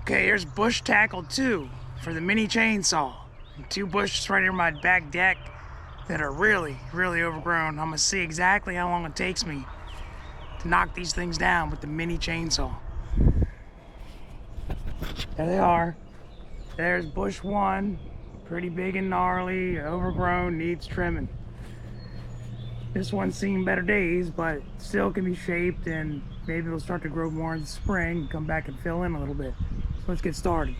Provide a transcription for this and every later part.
Okay, here's bush tackle 2 for the mini chainsaw. And 2 bushes right near my back deck that are really overgrown. I'm gonna see exactly how long it takes me to knock these things down with the mini chainsaw. There they are. There's bush 1, pretty big and gnarly, overgrown, needs trimming. This one's seen better days, but still can be shaped, and maybe it'll start to grow more in the spring and come back and fill in a little bit. So let's get started.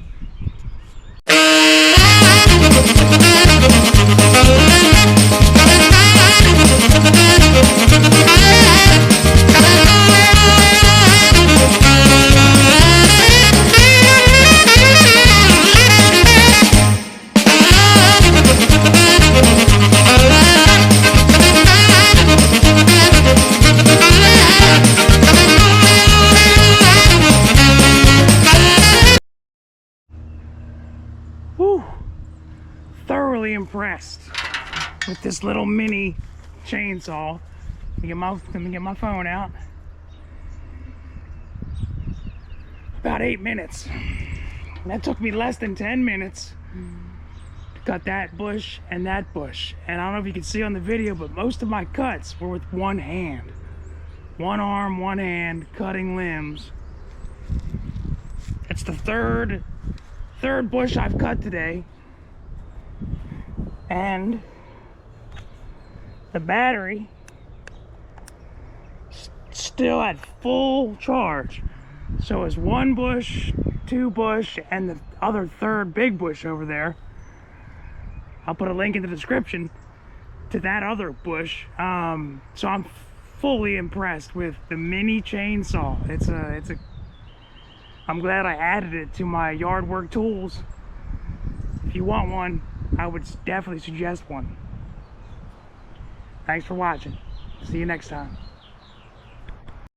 Whew. Thoroughly impressed with this little mini chainsaw. Let me get my phone out. About 8 minutes. And that took me less than 10 minutes to cut that bush and that bush. And I don't know if you can see on the video, but most of my cuts were with one hand. One arm, one hand, cutting limbs. That's the third bush I've cut today, and the battery still at full charge. So it's 1 bush, 2 bush, and the other third big bush over there. I'll put a link in the description to that other bush. So I'm fully impressed with the mini chainsaw. I'm glad I added it to my yard work tools. If you want one, I would definitely suggest one. Thanks for watching. See you next time.